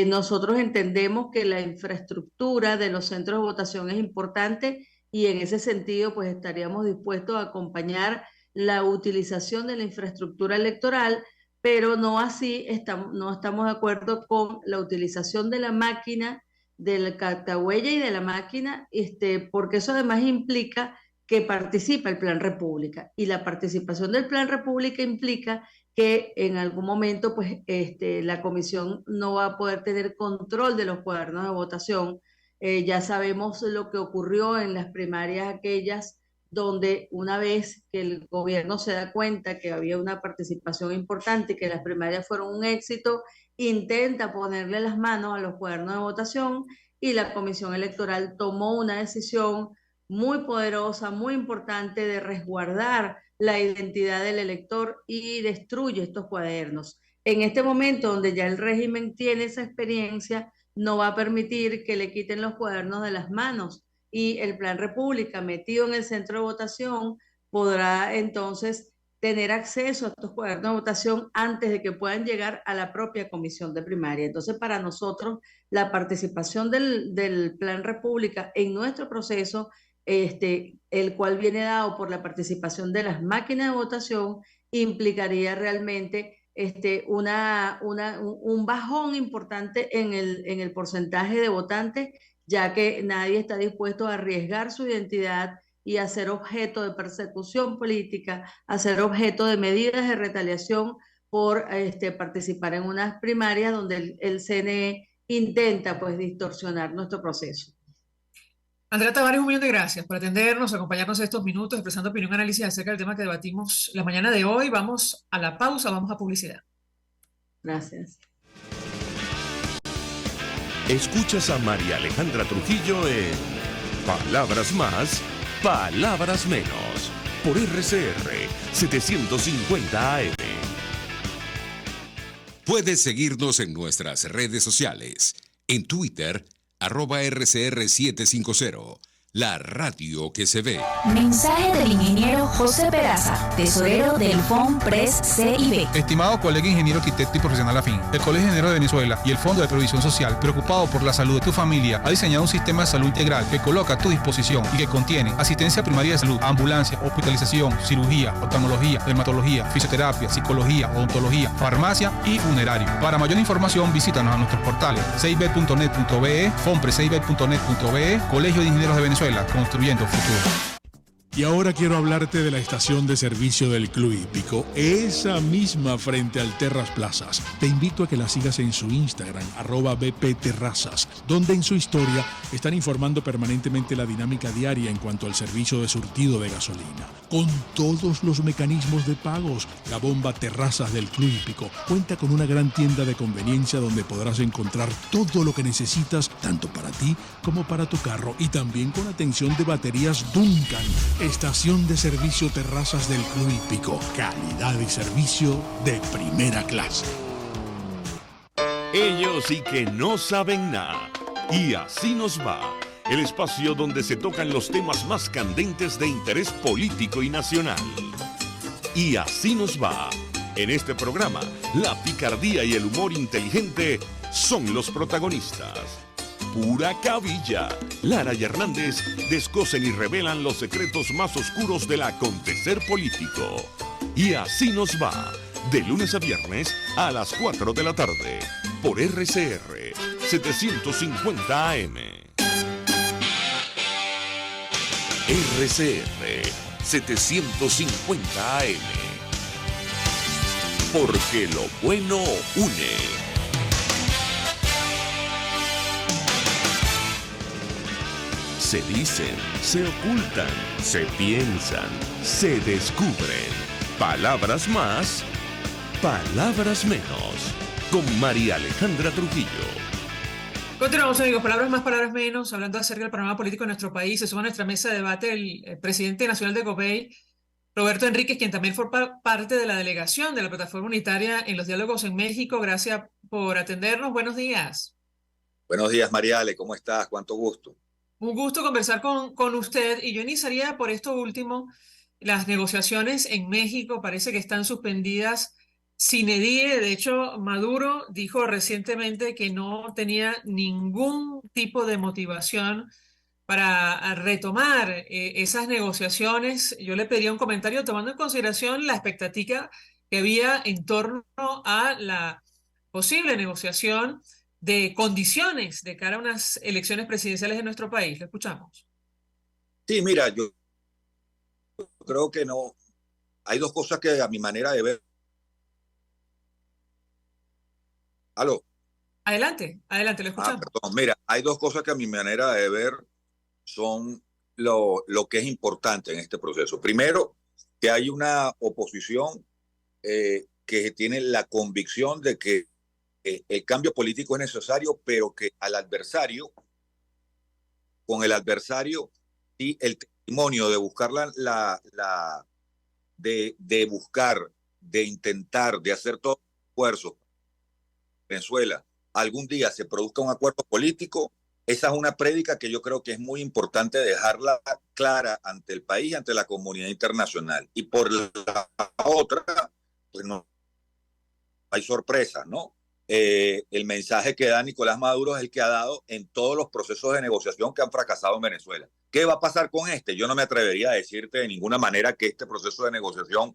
Nosotros entendemos que la infraestructura de los centros de votación es importante, y en ese sentido pues estaríamos dispuestos a acompañar la utilización de la infraestructura electoral, pero no así no estamos de acuerdo con la utilización de la máquina, del cartahuella y de la máquina, porque eso además implica que participa el Plan República, y la participación del Plan República implica que en algún momento pues la comisión no va a poder tener control de los cuadernos de votación. Ya sabemos lo que ocurrió en las primarias aquellas, donde una vez que el gobierno se da cuenta que había una participación importante y que las primarias fueron un éxito, intenta ponerle las manos a los cuadernos de votación, y la Comisión Electoral tomó una decisión muy poderosa, muy importante, de resguardar la identidad del elector y destruye estos cuadernos. En este momento, donde ya el régimen tiene esa experiencia, no va a permitir que le quiten los cuadernos de las manos, y el Plan República, metido en el centro de votación, podrá entonces tener acceso a estos cuadernos de votación antes de que puedan llegar a la propia comisión de primaria. Entonces, para nosotros, la participación del Plan República en nuestro proceso, el cual viene dado por la participación de las máquinas de votación, implicaría realmente un bajón importante en el porcentaje de votantes, ya que nadie está dispuesto a arriesgar su identidad y a ser objeto de persecución política, a ser objeto de medidas de retaliación por participar en unas primarias donde el CNE intenta pues distorsionar nuestro proceso. Andrea Tavares, 1 millón de gracias por atendernos, acompañarnos estos minutos, expresando opinión y análisis acerca del tema que debatimos la mañana de hoy. Vamos a la pausa, vamos a publicidad. Gracias. Escuchas a María Alejandra Trujillo en Palabras Más, Palabras Menos, por RCR 750 AM. Puedes seguirnos en nuestras redes sociales. En Twitter, @RCR750. La radio que se ve. Mensaje del ingeniero José Peraza, tesorero del FONPRES CIB. Estimado colega ingeniero arquitecto y profesional afín, el Colegio de Ingenieros de Venezuela y el Fondo de Previsión Social, preocupado por la salud de tu familia, ha diseñado un sistema de salud integral que coloca a tu disposición y que contiene asistencia primaria de salud, ambulancia, hospitalización, cirugía, oftalmología, dermatología, fisioterapia, psicología, odontología, farmacia y funerario. Para mayor información, visítanos a nuestros portales cib.net.be, fonprescib.net.be, Colegio de Ingenieros de Venezuela, construyendo futuro. Y ahora quiero hablarte de la estación de servicio del Club Hípico, esa misma frente al Terras Plazas. Te invito a que la sigas en su Instagram, @bpterrazas, donde en su historia están informando permanentemente la dinámica diaria en cuanto al servicio de surtido de gasolina. Con todos los mecanismos de pagos, la bomba Terrazas del Club Hípico cuenta con una gran tienda de conveniencia donde podrás encontrar todo lo que necesitas, tanto para ti como para tu carro, y también con atención de baterías Duncan. Estación de servicio Terrazas del Club Hípico. Calidad y servicio de primera clase. Ellos sí que no saben nada. Y así nos va. El espacio donde se tocan los temas más candentes de interés político y nacional. Y así nos va. En este programa, la picardía y el humor inteligente son los protagonistas. Pura cabilla. Lara y Hernández descosen y revelan los secretos más oscuros del acontecer político. Y así nos va, de lunes a viernes a las 4 de la tarde, por RCR 750 AM. RCR 750 AM. Porque lo bueno une. Se dicen, se ocultan, se piensan, se descubren. Palabras más, palabras menos. Con María Alejandra Trujillo. Continuamos, amigos. Palabras más, palabras menos. Hablando acerca del panorama político de nuestro país. Se suma a nuestra mesa de debate el presidente nacional de COPEI, Roberto Enríquez, quien también forma parte de la delegación de la Plataforma Unitaria en los Diálogos en México. Gracias por atendernos. Buenos días. Buenos días, Mariale. ¿Cómo estás? Cuánto gusto. Un gusto conversar con usted, y yo iniciaría por esto último. Las negociaciones en México parece que están suspendidas sine die. De hecho, Maduro dijo recientemente que no tenía ningún tipo de motivación para retomar esas negociaciones. Yo le pediría un comentario tomando en consideración la expectativa que había en torno a la posible negociación de condiciones de cara a unas elecciones presidenciales en nuestro país. Lo escuchamos. Sí, mira, yo creo que no. Hay dos cosas que a mi manera de ver. ¿Aló? Adelante, adelante, lo escuchamos. Perdón. Mira, hay dos cosas que a mi manera de ver son lo que es importante en este proceso. Primero, que hay una oposición que tiene la convicción de que el cambio político es necesario, pero que con el adversario y el testimonio de buscar de intentar, de hacer todo esfuerzo Venezuela, algún día se produzca un acuerdo político. Esa es una prédica que yo creo que es muy importante dejarla clara ante el país, ante la comunidad internacional. Y por la otra, pues no hay sorpresas, ¿no? El mensaje que da Nicolás Maduro es el que ha dado en todos los procesos de negociación que han fracasado en Venezuela. ¿Qué va a pasar con este? Yo no me atrevería a decirte de ninguna manera que este proceso de negociación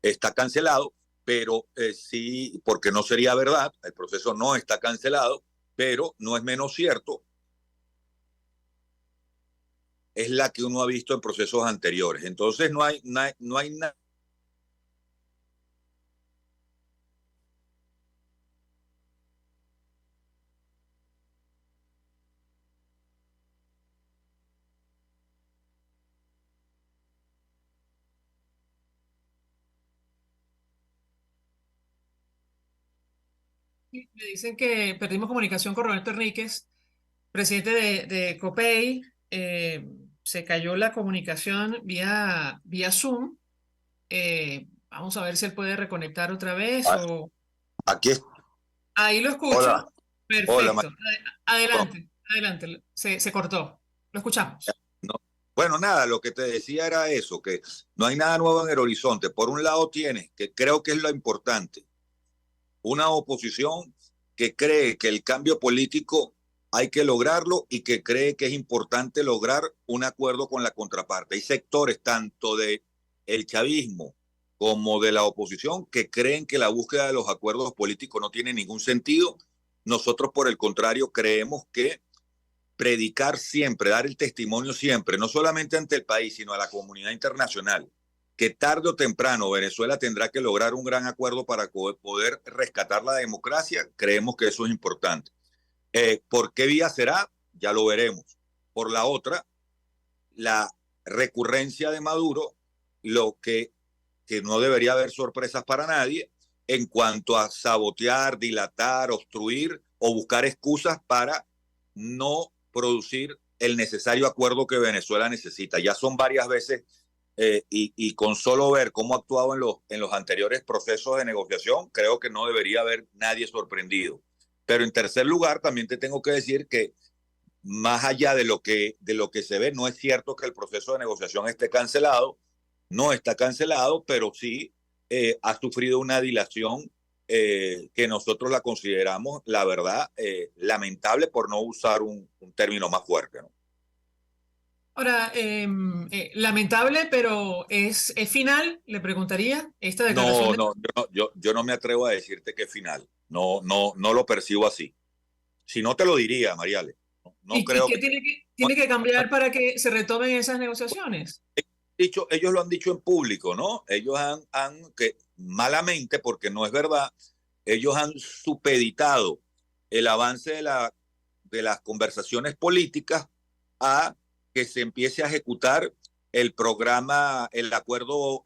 está cancelado, pero sí, porque no sería verdad. El proceso no está cancelado, pero no es menos cierto. Es la que uno ha visto en procesos anteriores. Entonces no hay nada. Me dicen que perdimos comunicación con Roberto Enríquez, presidente de COPEI. Se cayó la comunicación vía Zoom. Vamos a ver si él puede reconectar otra vez. Aquí Ahí lo escucho. Hola, hola, Perfecto. Adelante, adelante. Se cortó. Lo escuchamos. no. Bueno, nada, lo que te decía era eso, que no hay nada nuevo en el horizonte. Por un lado tienes, que creo que es lo importante, una oposición que cree que el cambio político hay que lograrlo y que cree que es importante lograr un acuerdo con la contraparte. Hay sectores tanto de el chavismo como de la oposición que creen que la búsqueda de los acuerdos políticos no tiene ningún sentido. Nosotros, por el contrario, creemos que predicar siempre, dar el testimonio siempre, no solamente ante el país, sino a la comunidad internacional, que tarde o temprano Venezuela tendrá que lograr un gran acuerdo para poder rescatar la democracia, creemos que eso es importante. ¿Por qué vía será? Ya lo veremos. Por la otra, la recurrencia de Maduro, lo que no debería haber sorpresas para nadie en cuanto a sabotear, dilatar, obstruir o buscar excusas para no producir el necesario acuerdo que Venezuela necesita. Ya son varias veces y con solo ver cómo ha actuado en los anteriores procesos de negociación, creo que no debería haber nadie sorprendido. Pero en tercer lugar, también te tengo que decir que más allá de lo que se ve, no es cierto que el proceso de negociación esté cancelado, no está cancelado, pero sí ha sufrido una dilación que nosotros la consideramos, la verdad, lamentable, por no usar un término más fuerte, ¿no? Ahora, lamentable, pero ¿es final? Le preguntaría. Esta declaración Yo no me atrevo a decirte que es final. No lo percibo así. Si no, te lo diría, Mariale. No creo ¿Y qué tiene que cambiar para que se retomen esas negociaciones? Ellos lo han dicho en público, ¿no? Ellos que malamente, porque no es verdad, ellos han supeditado el avance de las conversaciones políticas a que se empiece a ejecutar el programa, el acuerdo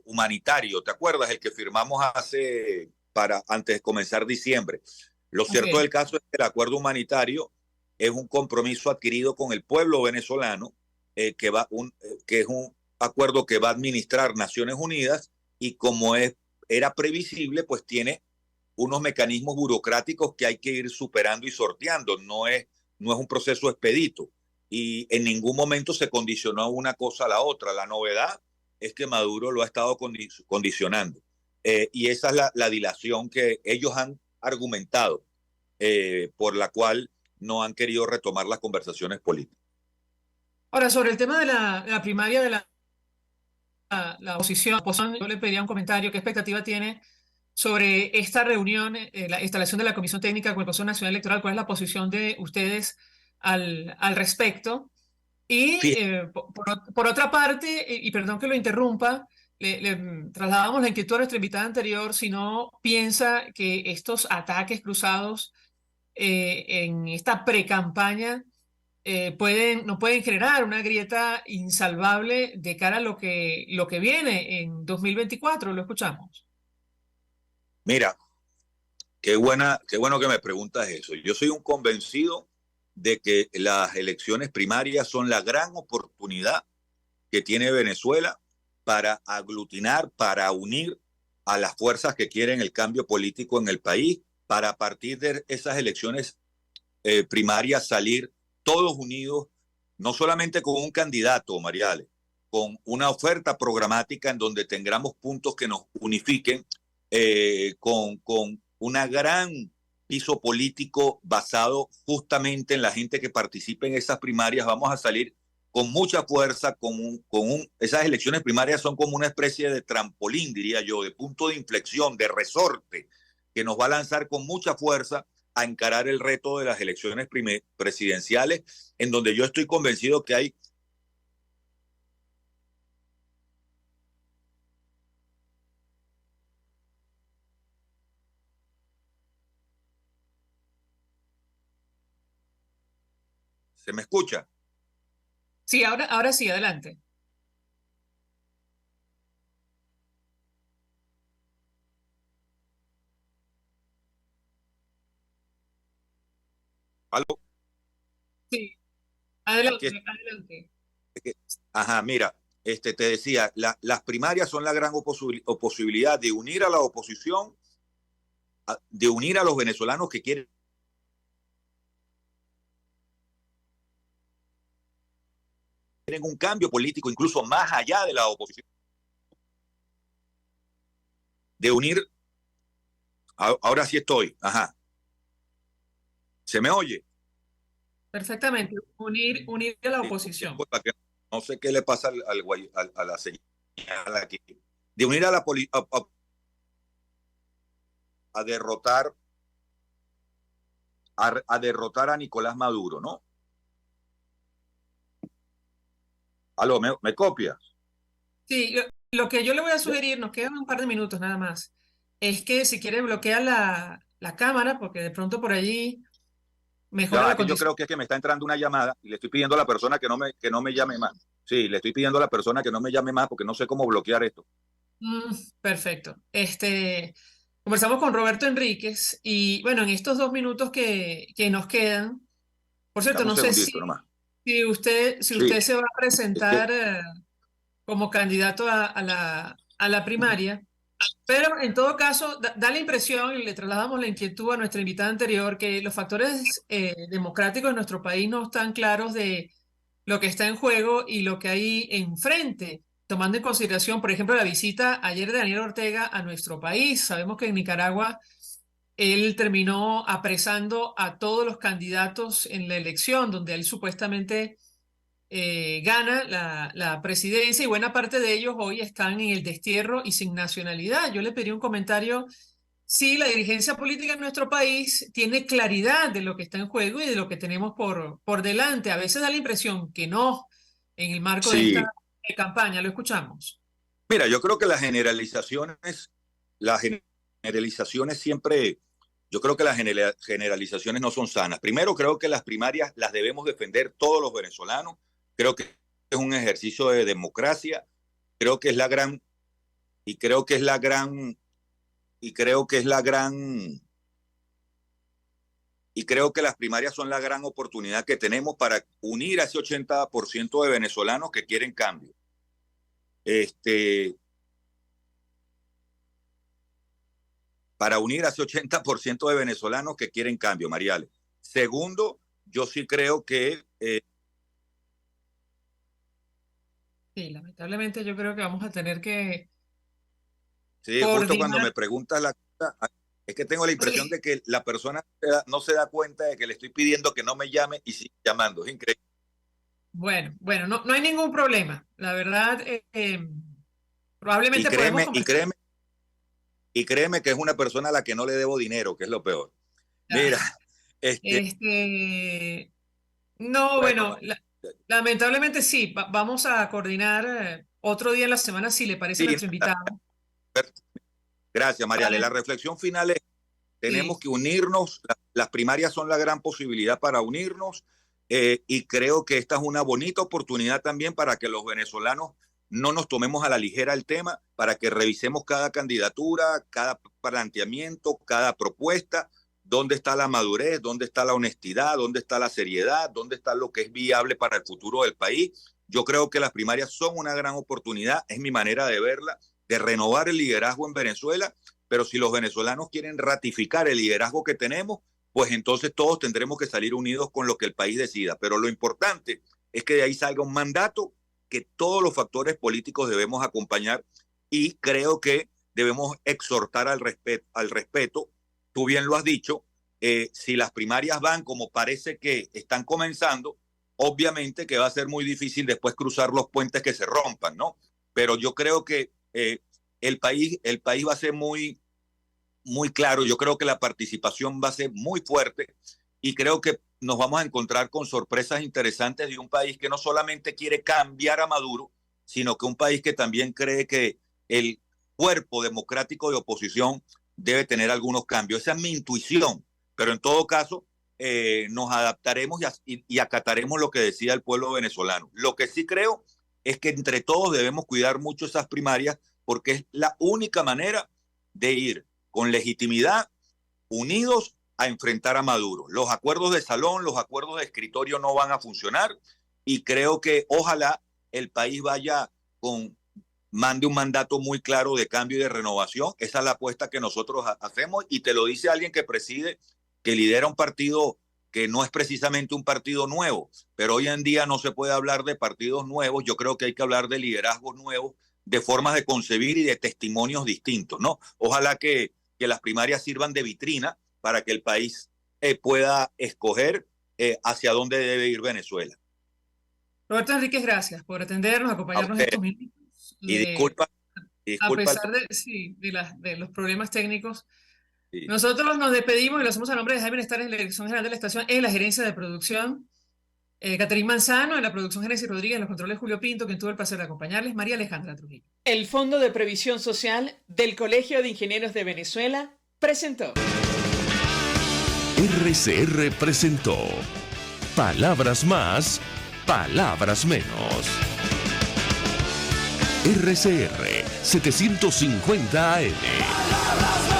humanitario. ¿Te acuerdas? El que firmamos antes de comenzar diciembre. Lo cierto del caso es que el acuerdo humanitario es un compromiso adquirido con el pueblo venezolano, que es un acuerdo que va a administrar Naciones Unidas, y como era previsible, pues tiene unos mecanismos burocráticos que hay que ir superando y sorteando. No es un proceso expedito y en ningún momento se condicionó una cosa a la otra. La novedad es que Maduro lo ha estado condicionando y esa es la dilación que ellos han argumentado, por la cual no han querido retomar las conversaciones políticas. Ahora, sobre el tema de la primaria de la oposición, yo le pediría un comentario. ¿Qué expectativa tiene sobre esta reunión, la instalación de la Comisión Técnica con el Consejo Nacional Electoral? ¿Cuál es la posición de ustedes al respecto? Y por otra parte, y perdón que lo interrumpa, le trasladamos la inquietud a nuestra invitada anterior, si no piensa que estos ataques cruzados en esta pre-campaña no pueden generar una grieta insalvable de cara a lo que viene en 2024. Lo escuchamos. Mira, qué bueno que me preguntas eso. Yo soy un convencido de que las elecciones primarias son la gran oportunidad que tiene Venezuela para aglutinar, para unir a las fuerzas que quieren el cambio político en el país, para a partir de esas elecciones primarias salir todos unidos, no solamente con un candidato, Mariale, con una oferta programática en donde tengamos puntos que nos unifiquen, con una gran piso político basado justamente en la gente que participe en esas primarias. Vamos a salir con mucha fuerza, esas elecciones primarias son como una especie de trampolín, diría yo, de punto de inflexión, de resorte, que nos va a lanzar con mucha fuerza a encarar el reto de las elecciones presidenciales, en donde yo estoy convencido que hay ¿Se me escucha? Sí, ahora sí, adelante. ¿Aló? Sí, adelante. Ajá, mira, te decía, las primarias son la gran posibilidad de unir a la oposición de unir a los venezolanos que quieren un cambio político, incluso más allá de la oposición, de unir. Ahora sí estoy, ajá. ¿Se me oye? Perfectamente, unir a la oposición. No sé qué le pasa a la señal aquí. De unir a la a derrotar a Nicolás Maduro, ¿no? Aló, ¿me copias? Sí, lo que yo le voy a sugerir, nos quedan un par de minutos nada más, es que si quiere bloquear la cámara, porque de pronto por allí mejora la Yo creo que es que me está entrando una llamada y le estoy pidiendo a la persona que no me llame más. Sí, le estoy pidiendo a la persona que no me llame más porque no sé cómo bloquear esto. Perfecto. Conversamos con Roberto Enríquez y bueno, en estos 2 minutos que nos quedan, por cierto, Dame un no sé segundito nomás. si usted se va a presentar como candidato a la primaria, pero en todo caso da la impresión, y le trasladamos la inquietud a nuestra invitada anterior, que los factores democráticos de nuestro país no están claros de lo que está en juego y lo que hay enfrente, tomando en consideración, por ejemplo, la visita ayer de Daniel Ortega a nuestro país. Sabemos que en Nicaragua él terminó apresando a todos los candidatos en la elección, donde él supuestamente gana la presidencia, y buena parte de ellos hoy están en el destierro y sin nacionalidad. Yo le pedí un comentario si la dirigencia política en nuestro país tiene claridad de lo que está en juego y de lo que tenemos por delante. A veces da la impresión que no, en el marco de esta campaña. Lo escuchamos. Mira, yo creo que las generalizaciones siempre, yo creo que las generalizaciones no son sanas. Primero, creo que las primarias las debemos defender todos los venezolanos. Creo que es un ejercicio de democracia. Creo que es la gran y creo que las primarias son la gran oportunidad que tenemos para unir a ese 80% de venezolanos que quieren cambio. Para unir a ese 80% de venezolanos que quieren cambio, Mariale. Segundo, yo sí creo que sí, lamentablemente yo creo que vamos a tener que sí, justo cuando me preguntas la cosa, es que tengo la impresión de que la persona no se da cuenta de que le estoy pidiendo que no me llame y sigue llamando. Es increíble. Bueno, no hay ningún problema. La verdad, probablemente y créeme que es una persona a la que no le debo dinero, que es lo peor. Mira, no, bueno, lamentablemente sí. Vamos a coordinar otro día en la semana, si le parece, nuestro invitado. Gracias, Mariale. La reflexión final es: tenemos que unirnos. Las primarias son la gran posibilidad para unirnos, y creo que esta es una bonita oportunidad también para que los venezolanos no nos tomemos a la ligera el tema, para que revisemos cada candidatura, cada planteamiento, cada propuesta, dónde está la madurez, dónde está la honestidad, dónde está la seriedad, dónde está lo que es viable para el futuro del país. Yo creo que las primarias son una gran oportunidad, es mi manera de verla, de renovar el liderazgo en Venezuela, pero si los venezolanos quieren ratificar el liderazgo que tenemos, pues entonces todos tendremos que salir unidos con lo que el país decida. Pero lo importante es que de ahí salga un mandato que todos los factores políticos debemos acompañar, y creo que debemos exhortar al respeto. Tú bien lo has dicho, si las primarias van como parece que están comenzando, obviamente que va a ser muy difícil después cruzar los puentes que se rompan, ¿no? Pero yo creo que el país va a ser muy, muy claro. Yo creo que la participación va a ser muy fuerte, y creo que nos vamos a encontrar con sorpresas interesantes de un país que no solamente quiere cambiar a Maduro, sino que un país que también cree que el cuerpo democrático de oposición debe tener algunos cambios. Esa es mi intuición, pero en todo caso nos adaptaremos y acataremos lo que decida el pueblo venezolano. Lo que sí creo es que entre todos debemos cuidar mucho esas primarias, porque es la única manera de ir con legitimidad, unidos, a enfrentar a Maduro. Los acuerdos de salón, los acuerdos de escritorio no van a funcionar, y creo que ojalá el país vaya con mande un mandato muy claro de cambio y de renovación. Esa es la apuesta que nosotros hacemos, y te lo dice alguien que preside, que lidera un partido que no es precisamente un partido nuevo, pero hoy en día no se puede hablar de partidos nuevos. Yo creo que hay que hablar de liderazgos nuevos, de formas de concebir y de testimonios distintos, ¿no? Ojalá que las primarias sirvan de vitrina para que el país pueda escoger hacia dónde debe ir Venezuela. Roberto Enríquez, gracias por atendernos, acompañarnos estos minutos. Y disculpa. A pesar de los problemas técnicos, nosotros nos despedimos y lo hacemos a nombre de Jaime Nestares, en la Dirección General de la Estación, en la Gerencia de Producción, Catherine Manzano, en la producción Génesis Rodríguez, en los controles Julio Pinto, quien tuvo el placer de acompañarles, María Alejandra Trujillo. El Fondo de Previsión Social del Colegio de Ingenieros de Venezuela presentó. RCR presentó Palabras Más, Palabras Menos. RCR 750 AM.